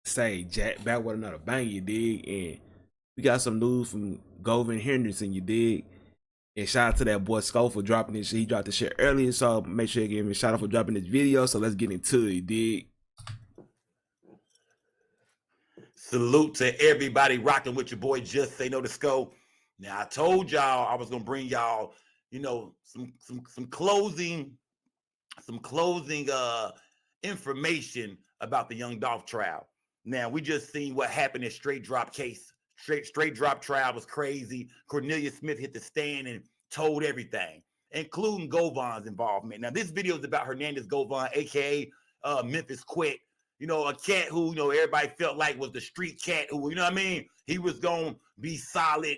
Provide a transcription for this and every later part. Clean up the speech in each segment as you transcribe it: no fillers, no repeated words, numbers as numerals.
say Jack back with another bang, you dig? And we got some news from Govan Hernandez, you dig? And shout out to that boy Skull for dropping this shit. He dropped the shit earlier, so make sure you give him a shout out for dropping this video. So let's get into it, you dig? Salute to everybody rocking with your boy Just Say No to Skull. Now I told y'all I was gonna bring y'all, you know, some closing information about the Young Dolph trial. Now we just seen what happened in straight drop case. Straight drop trial was crazy. Cornelius Smith hit the stand and told everything, including Govan's involvement. Now this video is about Hernandez Govan, aka Memphis Quet. You know, a cat who, you know, everybody felt like was the street cat who, you know what I mean? He was going to be solid.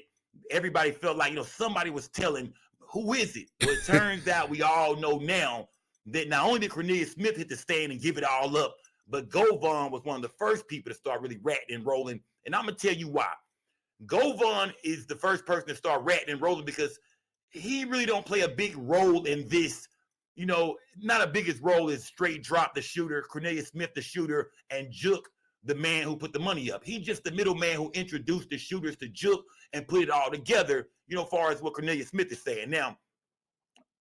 Everybody felt like, you know, somebody was telling, who is it? Well, it turns out we all know now that not only did Cornelius Smith hit the stand and give it all up, but Govan was one of the first people to start really ratting and rolling. And I'm going to tell you why. Govan is the first person to start ratting and rolling because he really don't play a big role in this. You know, not a biggest role is straight drop the shooter, Cornelius Smith the shooter, and Juke the man who put the money up. He's just the middleman who introduced the shooters to Juke and put it all together, you know, as far as what Cornelius Smith is saying. Now,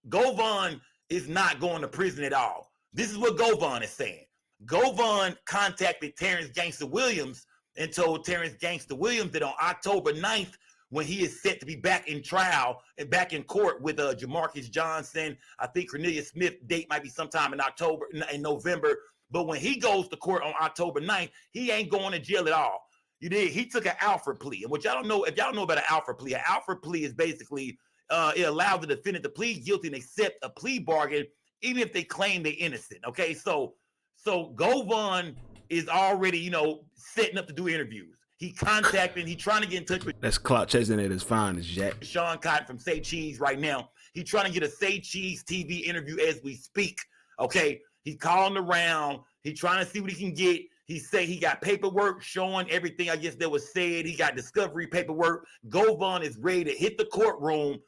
Govan is not going to prison at all. This is what Govan is saying. Govan contacted Terrence Gangster Williams and told Terrence Gangster Williams that on October 9th, when he is set to be back in trial and back in court with Jamarcus Johnson. I think Cornelius Smith date might be sometime in November. But when he goes to court on October 9th, he ain't going to jail at all. You did. He took an Alfred plea. And what y'all don't know, if y'all don't know about an Alfred plea is basically it allows the defendant to plead guilty and accept a plea bargain, even if they claim they're innocent. Okay, so Govan is already, you know, setting up to do interviews. He contacting, he trying to get in touch with. That's Clout chasing at his finest, Jack. Sean Cotton from Say Cheese right now. He trying to get a Say Cheese TV interview as we speak. Okay, he's calling around. He trying to see what he can get. He say he got paperwork showing everything I guess that was said. He got discovery paperwork. Govan is ready to hit the courtroom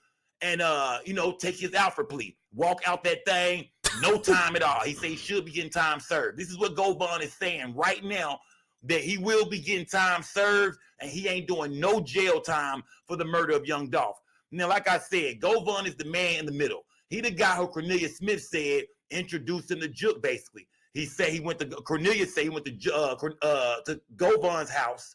and you know, take his Alfred plea. Walk out that thing, no time at all. He say he should be getting time served. This is what Govan is saying right now, that he will be getting time served and he ain't doing no jail time for the murder of Young Dolph. Now, like I said, Govan is the man in the middle. He the guy who Cornelius Smith said introduced him to Juke, basically. He said he went to, Cornelius said he went to Govan's house.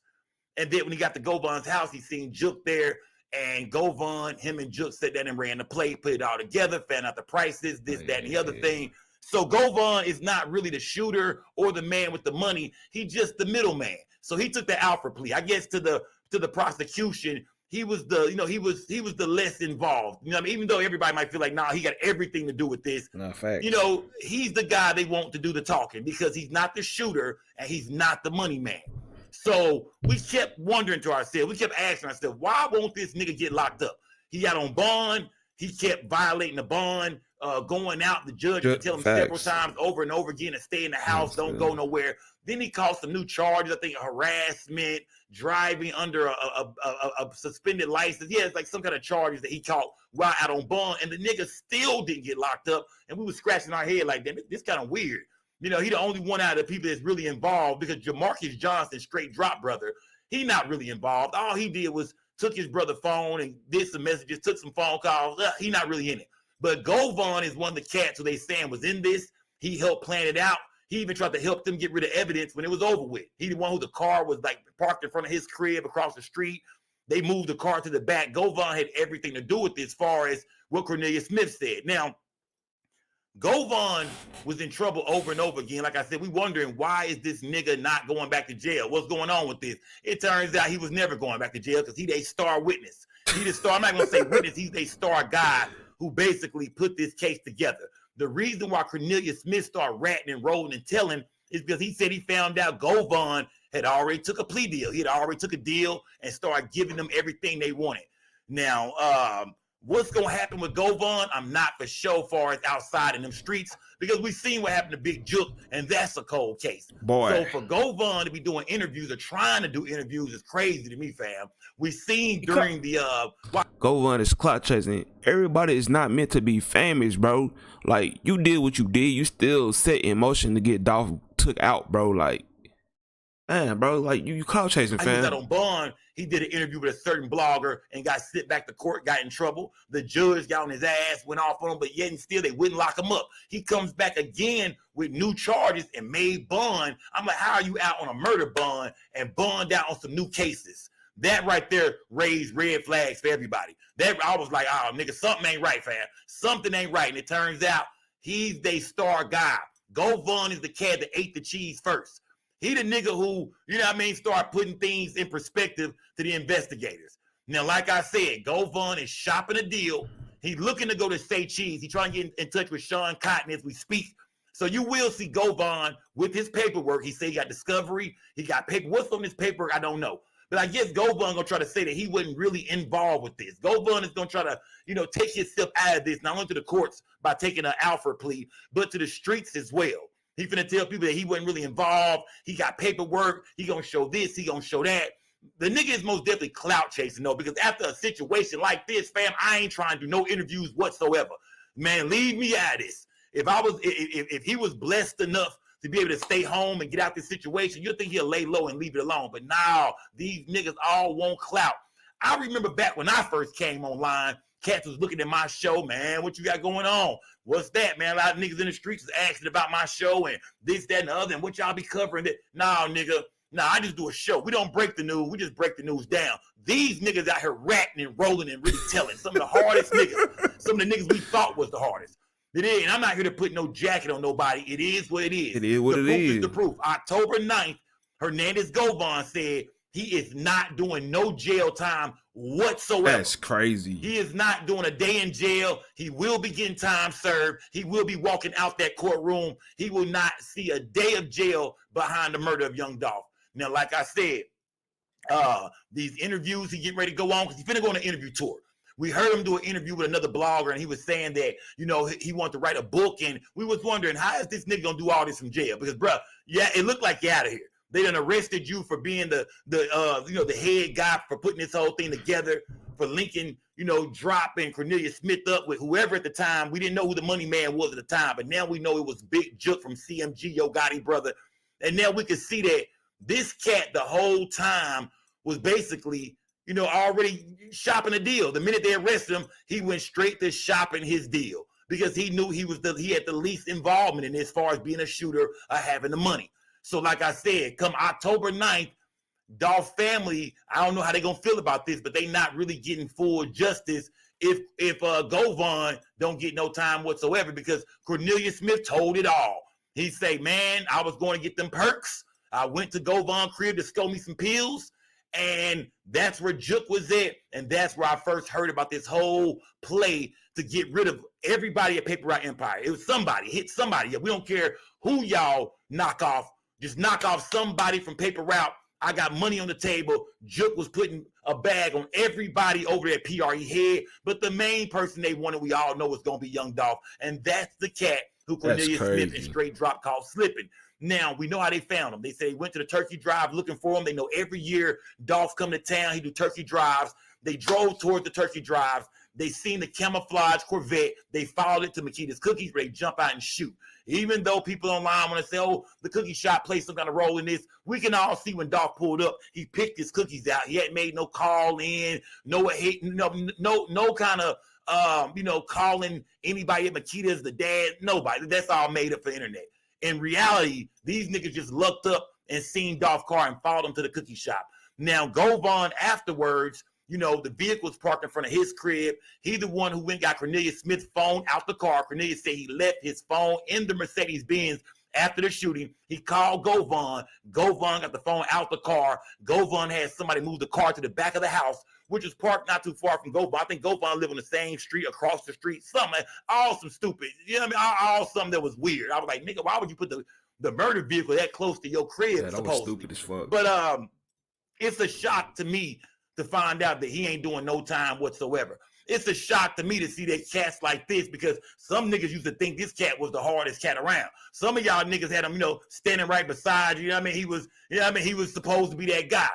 And then when he got to Govan's house, he seen Juke there. And Govan, him and Juke sat down and ran the play, put it all together, found out the prices, this, that, and the other thing. So Govan is not really the shooter or the man with the money. He's just the middleman. So he took the Alfred plea. I guess to the prosecution, he was the, you know, he was the less involved. You know what I mean? Even though everybody might feel like, nah, he got everything to do with this. No, fact. You know, he's the guy they want to do the talking because he's not the shooter and he's not the money man. So we kept wondering to ourselves, we kept asking ourselves, why won't this nigga get locked up? He got on bond. He kept violating the bond, going out. The judge would tell him several times over and over again to stay in the house, don't go nowhere. Then he caught some new charges, I think harassment, driving under a suspended license. Yeah, it's like some kind of charges that he caught while out on bond, and the nigga still didn't get locked up. And we were scratching our head like, damn, this kind of weird. You know, he the only one out of the people that's really involved because Jamarcus Johnson, straight drop brother, he not really involved. All he did was took his brother's phone and did some messages, took some phone calls. He not really in it. But Govan is one of the cats who they saying was in this. He helped plan it out. He even tried to help them get rid of evidence when it was over with. He the one who the car was like parked in front of his crib across the street. They moved the car to the back. Govan had everything to do with this as far as what Cornelius Smith said. Now, Govan was in trouble over and over again. Like I said, we wondering, why is this nigga not going back to jail? What's going on with this? It turns out he was never going back to jail because he's a star witness. He the star, I'm not going to say witness, he's a star guy who basically put this case together. The reason why Cornelius Smith started ratting and rolling and telling is because he said he found out Govan had already took a plea deal. He had already took a deal and started giving them everything they wanted. Now, what's going to happen with Govan, I'm not for sure far as outside in them streets because we've seen what happened to Big Juke, and that's a cold case. Boy. So for Govan to be doing interviews or trying to do interviews is crazy to me, fam. We seen during the Govan is clout chasing. Everybody is not meant to be famous, bro. Like, you did what you did. You still set in motion to get Dolph took out, bro. Like, Man, bro, like you clout chasing, He was out fam. on bond. He did an interview with a certain blogger and got sent back to court, got in trouble. The judge got on his ass, went off on him, but yet and still they wouldn't lock him up. He comes back again with new charges and made bond. I'm like, how are you out on a murder bond and bond out on some new cases? That right there raised red flags for everybody. That I was like, oh, nigga, something ain't right, fam. Something ain't right. And it turns out he's their star guy. Govan is the cat that ate the cheese first. He the nigga who, you know what I mean, start putting things in perspective to the investigators. Now, like I said, Govan is shopping a deal. He's looking to go to Say Cheese. He's trying to get in touch with Sean Cotton as we speak. So you will see Govan with his paperwork. He said he got discovery. He got paper. What's on this paperwork? I don't know. But I guess Govan gonna try to say that he wasn't really involved with this. Govan is gonna try to, take himself out of this, not only to the courts by taking an Alfred plea, but to the streets as well. He finna tell people that he wasn't really involved. He got paperwork. He gonna show this. He gonna show that. The nigga is most definitely clout chasing though, because after a situation like this, fam, I ain't trying to do no interviews whatsoever. Man, leave me out of this. If he was blessed enough to be able to stay home and get out this situation, you'll think he'll lay low and leave it alone. But now these niggas all want clout. I remember back when I first came online, cats was looking at my show, man, what you got going on? What's that, man? A lot of niggas in the streets is asking about my show and this, that, and the other, and what y'all be covering. That? Nah, nigga. Nah, I just do a show. We don't break the news. We just break the news down. These niggas out here ratting and rolling and really telling. Some of the hardest niggas. Some of the niggas we thought was the hardest. It is, and I'm not here to put no jacket on nobody. It is what it is. It is what it is. The proof is the proof. October 9th, Hernandez Govan said he is not doing no jail time whatsoever. That's crazy. He is not doing a day in jail. He will be getting time served. He will be walking out that courtroom. He will not see a day of jail behind the murder of Young Dolph. Now, like I said, these interviews he getting ready to go on because he's finna go on an interview tour. We heard him do an interview with another blogger, and he was saying that, he wanted to write a book, and we was wondering, how is this nigga gonna do all this from jail? Because, bro, yeah, it looked like you're out of here. They done arrested you for being the head guy for putting this whole thing together, for linking, Drop and Cornelius Smith up with whoever at the time. We didn't know who the money man was at the time, but now we know it was Big Juk from CMG, Yo Gotti brother. And now we can see that this cat the whole time was basically, already shopping a deal. The minute they arrested him, he went straight to shopping his deal because he knew he had the least involvement in this, as far as being a shooter or having the money. So like I said, come October 9th, Dolph family, I don't know how they're going to feel about this, but they not really getting full justice if Govan don't get no time whatsoever, because Cornelius Smith told it all. He say, man, I was going to get them perks. I went to Govan crib to score me some pills, and that's where Juk was at, and that's where I first heard about this whole play to get rid of everybody at Paper Route Empire. It was somebody, hit somebody. We don't care who y'all knock off. Just knock off somebody from Paper Route. I got money on the table. Juk was putting a bag on everybody over at PRE head, but the main person they wanted, we all know, is going to be Young Dolph, and that's the cat who Cornelius Smith and Straight Drop called slipping. Now, we know how they found him. They say he went to the turkey drive looking for him. They know every year Dolph come to town, he do turkey drives. They drove towards the turkey drives. They seen the camouflage Corvette. They followed it to Makita's Cookies where they jump out and shoot. Even though people online want to say, oh, the cookie shop played some kind of role in this, we can all see when Dolph pulled up, he picked his cookies out. He hadn't made no call in, no kind of calling anybody at Makita's the dad. Nobody. That's all made up for the internet. In reality, these niggas just looked up and seen Dolph car and followed him to the cookie shop. Now, Govan afterwards, the vehicle was parked in front of his crib. He the one who went and got Cornelius Smith's phone out the car. Cornelius said he left his phone in the Mercedes-Benz after the shooting. He called Govan. Govan got the phone out the car. Govan had somebody move the car to the back of the house, which was parked not too far from Govan. I think Govan lived on the same street, across the street, something, all some stupid, all something that was weird. I was like, nigga, why would you put the murder vehicle that close to your crib? Yeah, that was stupid as fuck. But it's a shock to me to find out that he ain't doing no time whatsoever. It's a shock to me to see that cats like this, because some niggas used to think this cat was the hardest cat around. Some of y'all niggas had him, standing right beside you. He was, he was supposed to be that guy.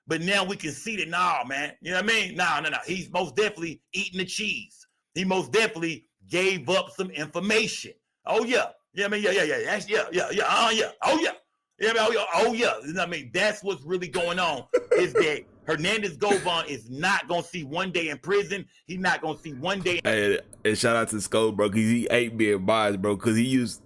But now we can see that, nah, man. You know what I mean? No. He's most definitely eating the cheese. He most definitely gave up some information. Oh, yeah. Yeah. Oh, yeah. Yeah, oh yeah. I mean, that's what's really going on. Is that Hernandez Govan is not gonna see one day in prison. He's not gonna see one day. And shout out to Scope, bro, because he ain't being biased, bro, because he used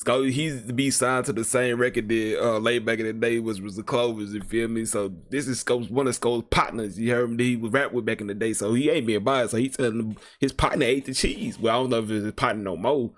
to be signed to the same record that late back in the day was the Clovers, you feel me? So this is Scope's one of Scope's partners. You heard him that he was rap with back in the day, so he ain't being biased. So he telling him his partner ate the cheese. Well, I don't know if it's his partner no more,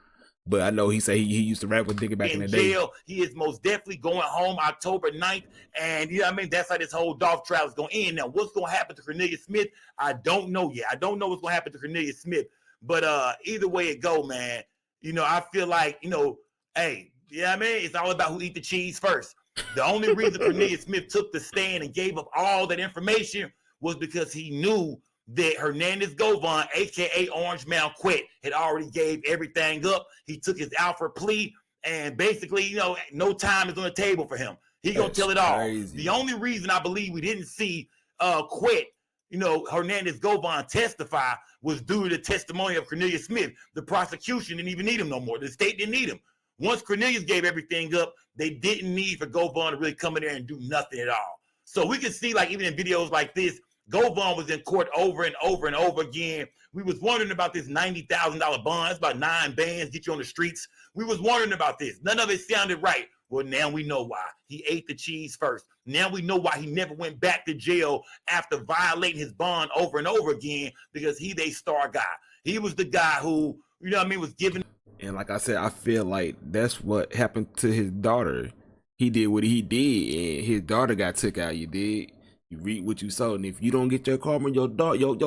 but I know he said he used to rap with nigga back in the day. Jail. He is most definitely going home October 9th. And you know what I mean? That's how this whole Dolph trial is going to end. Now, what's going to happen to Cornelius Smith? I don't know yet. I don't know what's going to happen to Cornelius Smith. But either way it go, man, you know, I feel like, you know, hey, you know what I mean? It's all about who eat the cheese first. The only reason Cornelius Smith took the stand and gave up all that information was because he knew that Hernandez Govan, a.k.a. Orange Mound Quet, had already gave everything up. He took his out for plea, and basically, you know, no time is on the table for him. He gonna tell it all. Crazy. The only reason I believe we didn't see Quet, you know, Hernandez Govan testify was due to the testimony of Cornelius Smith. The prosecution didn't even need him no more. The state didn't need him. Once Cornelius gave everything up, they didn't need for Govan to really come in there and do nothing at all. So we can see, like, even in videos like this, Govan was in court over and over and over again. We was wondering about this $90,000 bond. It's about 9 bands, get you on the streets. We was wondering about this. None of it sounded right. Well, now we know why. He ate the cheese first. Now we know why he never went back to jail after violating his bond over and over again, because he's a star guy. He was the guy who, you know what I mean, was giving. And like I said, I feel like that's what happened to his daughter. He did what he did, and his daughter got took out. You did. You read what you saw, and if you don't get your karma, your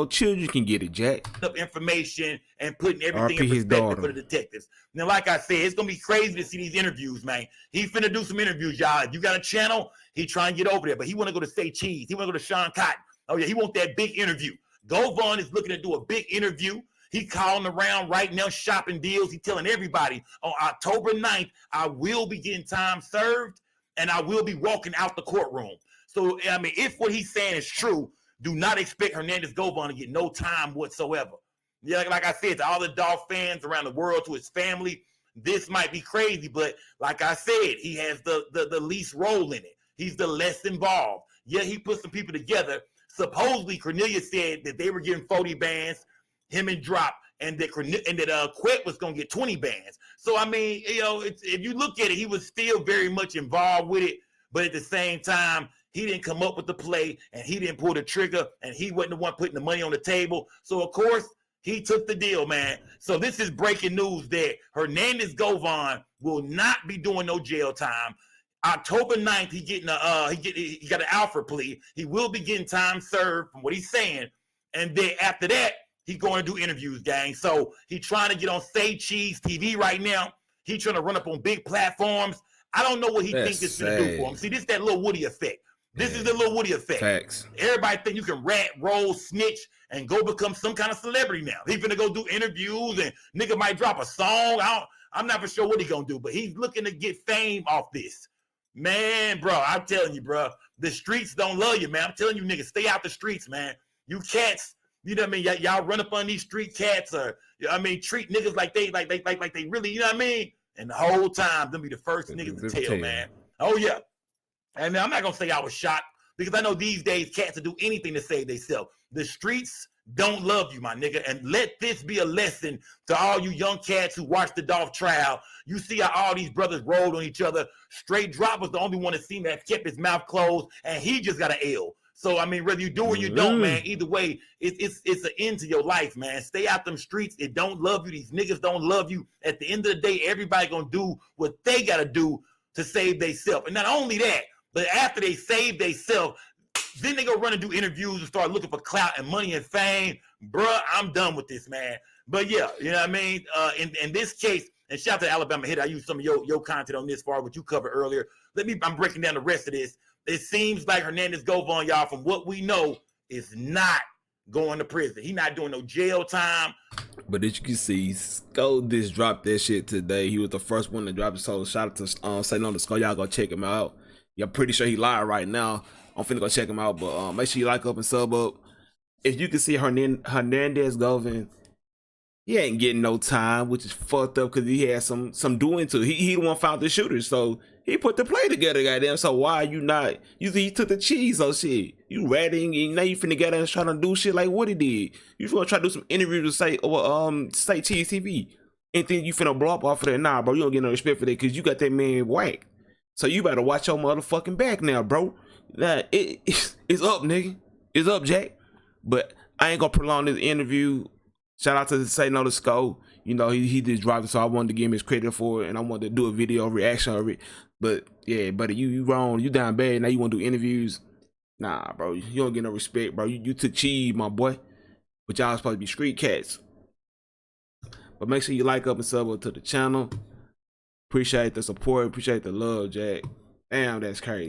children can get it, Jack. Up information and putting everything in perspective for the detectives. Now, like I said, it's gonna be crazy to see these interviews, man. He finna do some interviews, y'all. If you got a channel, he trying to get over there, but he want to go to Say Cheese. He want to go to Sean Cotton. Oh yeah, he want that big interview. Govan is looking to do a big interview. He calling around right now, shopping deals. He telling everybody on October 9th, I will be getting time served, and I will be walking out the courtroom. So, I mean, if what he's saying is true, do not expect Hernandez Govan to get no time whatsoever. Yeah, like I said, to all the Dolph fans around the world, to his family, this might be crazy, but like I said, he has the least role in it. He's the less involved. Yeah, he put some people together. Supposedly, Cornelius said that they were getting 40 bands, him and Drop, and that Quet was going to get 20 bands. So, I mean, you know, if you look at it, he was still very much involved with it, but at the same time, he didn't come up with the play, and he didn't pull the trigger, and he wasn't the one putting the money on the table. So, of course, he took the deal, man. So this is breaking news that Hernandez Govan will not be doing no jail time. October 9th, he got an Alfred plea. He will be getting time served from what he's saying. And then after that, he's going to do interviews, gang. So he's trying to get on Say Cheese TV right now. He's trying to run up on big platforms. I don't know what he thinks it's going to do for him. See, this is that Lil Woody effect. This is the Lil Woody effect. Facts. Everybody think you can rat, roll, snitch, and go become some kind of celebrity now. He's gonna go do interviews, and nigga might drop a song. I'm not for sure what he gonna do, but he's looking to get fame off this. Man, bro, I'm telling you, bro, the streets don't love you, man. I'm telling you, niggas, stay out the streets, man. You cats, you know what I mean? Y'all run up on these street cats, or I mean, treat niggas like they really, you know what I mean? And the whole time, them be the first niggas to tell, man. Oh yeah. And I'm not gonna say I was shocked, because I know these days cats will do anything to save themselves. The streets don't love you, my nigga. And let this be a lesson to all you young cats who watch the Dolph trial. You see how all these brothers rolled on each other. Straight Drop was the only one that seemed to have kept his mouth closed, and he just got an L. So I mean, whether you do or you don't, man, either way, it's an end to your life, man. Stay out them streets. It don't love you. These niggas don't love you. At the end of the day, everybody gonna do what they gotta do to save themselves. And not only that, but after they save themselves, then they go run and do interviews and start looking for clout and money and fame. Bruh, I'm done with this, man. But yeah, you know what I mean? In this case, and shout out to Alabama Hit. I used some of your content on this far, what you covered earlier. I'm breaking down the rest of this. It seems like Hernandez Govan, y'all, from what we know, is not going to prison. He not doing no jail time. But as you can see, Skull just dropped that shit today. He was the first one to drop it. So shout out to Say No to Skull. Y'all go check him out. Yeah, I'm pretty sure he live right now. I'm finna go check him out, but make sure you like up and sub up. If you can see Hernandez Govan, he ain't getting no time, which is fucked up, because he had some doing to it. He the one found the shooter, so He put the play together, goddamn. So why are you not? You think he took the cheese on shit? You ratting and now you finna get us trying to do shit like what he did. You finna try to do some interviews to say, say Cheese TV. And think you finna blow up off of that? Nah, bro, you don't get no respect for that because you got that man whacked. So you better watch your motherfucking back now, bro. Nah, it's up, nigga. It's up, Jack. But I ain't gonna prolong this interview. Shout out to Say No to Skull. You know, he just dropped it, so I wanted to give him his credit for it, and I wanted to do a video reaction of it. But yeah, buddy, you wrong. You down bad. Now you want to do interviews? Nah, bro, you don't get no respect, bro. You took cheese, my boy. But y'all supposed to be street cats. But make sure you like up and sub to the channel. Appreciate the support. Appreciate the love, Jack. Damn, that's crazy.